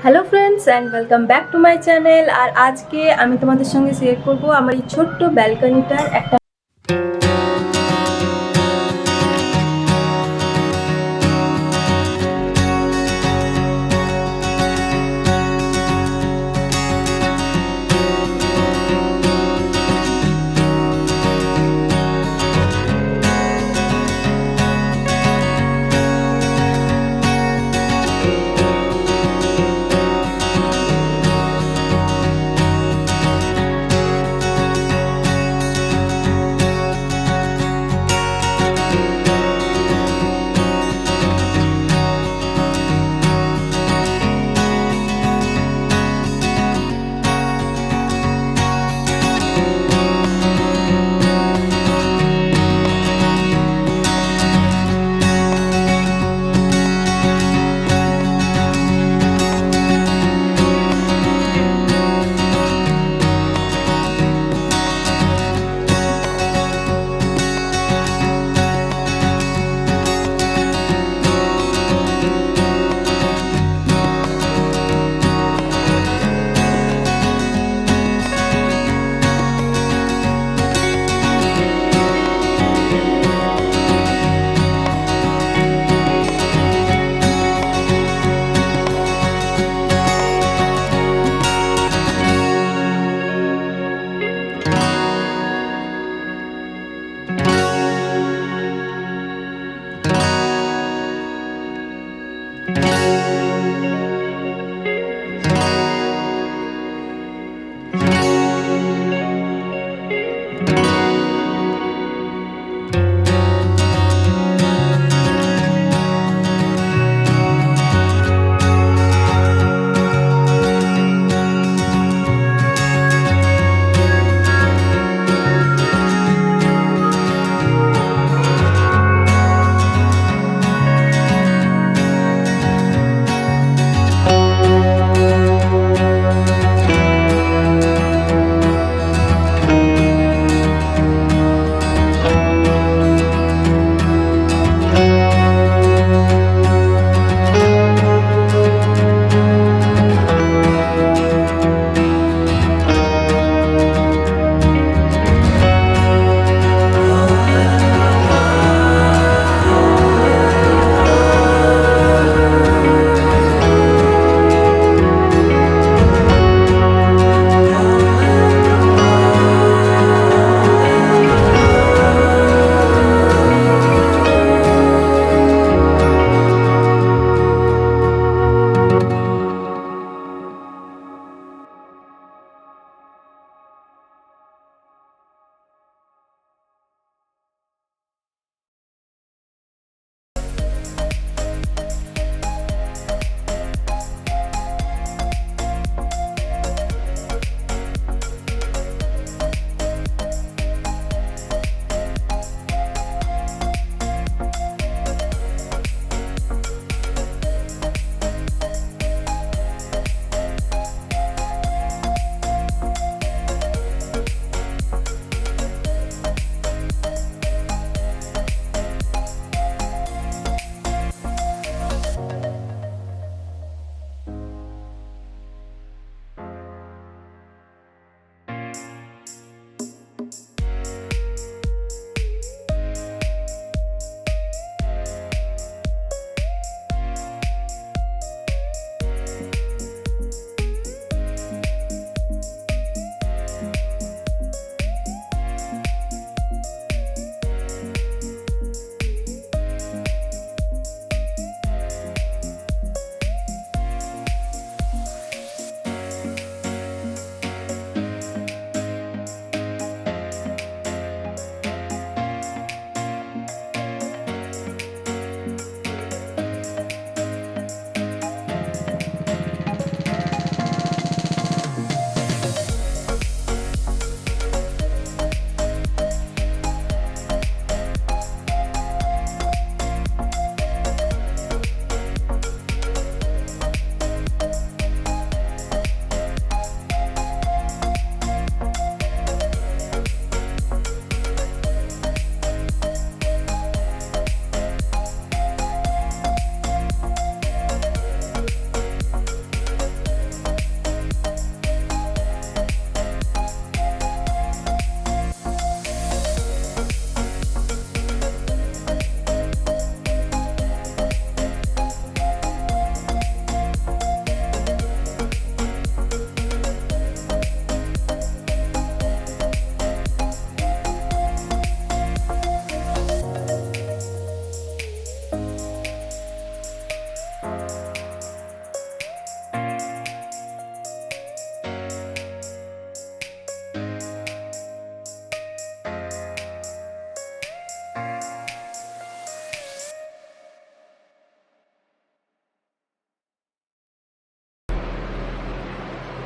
Hello friends and welcome back to my channel. আর আজকে আমি তোমাদের সঙ্গে শেয়ার করব আমার এই ছোট্ট ব্যালকনিটার একটা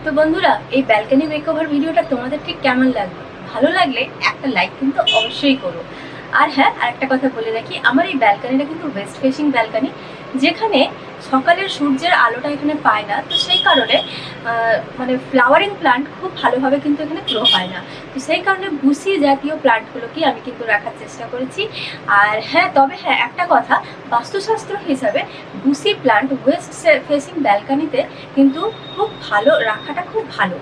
তো বন্ধুরা, এই ব্যালকনি মেকওভার ভিডিওটা তোমাদের ঠিক কেমন লাগলো? ভালো লাগলে একটা লাইক কিন্তু অবশ্যই করো। আর হ্যাঁ, আরেকটা কথা বলে রাখি, আমার এই ব্যালকনিটা কিন্তু ওয়েস্ট ফেসিং ব্যালকনি, যেখানে সকালের সূর্যের আলোটা এখানে পায় না। তো সেই কারণে মানে ফ্লাওয়ারিং প্লান্ট খুব ভালোভাবে কিন্তু এখানে গ্রো হয় না। তো সেই কারণে বুসি জাতীয় প্লান্টগুলোকেই আমি কিন্তু রাখার চেষ্টা করেছি। আর হ্যাঁ, তবে হ্যাঁ, একটা কথা, বাস্তুশাস্ত্র হিসাবে বুসি প্লান্ট ওয়েস্ট ফেসিং ব্যালকনিতে কিন্তু খুব ভালো রাখাটা খুব ভালো।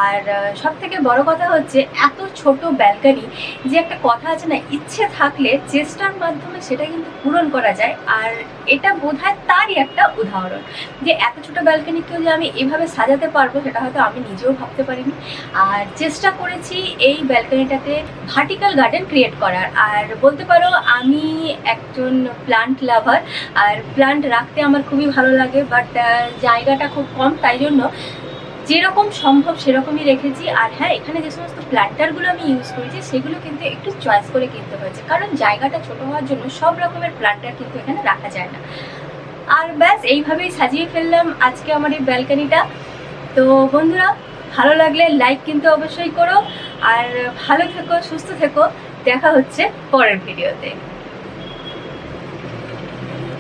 আর সব থেকে বড় কথা হচ্ছে, এত ছোট ব্যালকনি, যে একটা কথা আছে না, ইচ্ছে থাকলে চেষ্টার মাধ্যমে সেটা কিন্তু পূরণ করা যায়। আর এটা বোধহয় তারই একটা উদাহরণ, যে এত ছোট ব্যালকনিকেও যে আমি এভাবে সাজাতে পারবো সেটা হয়তো আমি নিজেও ভাবতে পারিনি। আর চেষ্টা করেছি এই ব্যালকনিটাতে ভার্টিক্যাল গার্ডেন ক্রিয়েট করার। আর বলতে পারো আমি একজন প্লান্ট লাভার, আর প্লান্ট রাখতে আমার খুবই ভালো লাগে, বাট জায়গাটা খুব কম, তাই জন্য যেরকম সম্ভব সেরকমই রেখেছি। আর হ্যাঁ, এখানে যে সমস্ত প্ল্যান্টারগুলো আমি ইউজ করেছি সেগুলো কিন্তু একটু চয়েস করে কিনতে হয়েছে, কারণ জায়গাটা ছোট হওয়ার জন্য সব রকমের প্ল্যান্টার কিন্তু এখানে রাখা যায় না। আর ব্যাস, এইভাবেই সাজিয়ে ফেললাম আজকে আমার এই ব্যালকনিটা। তো বন্ধুরা, ভালো লাগলে লাইক কিন্তু অবশ্যই করো, আর ভালো থেকো, সুস্থ থেকো। দেখা হচ্ছে পরের ভিডিওতে।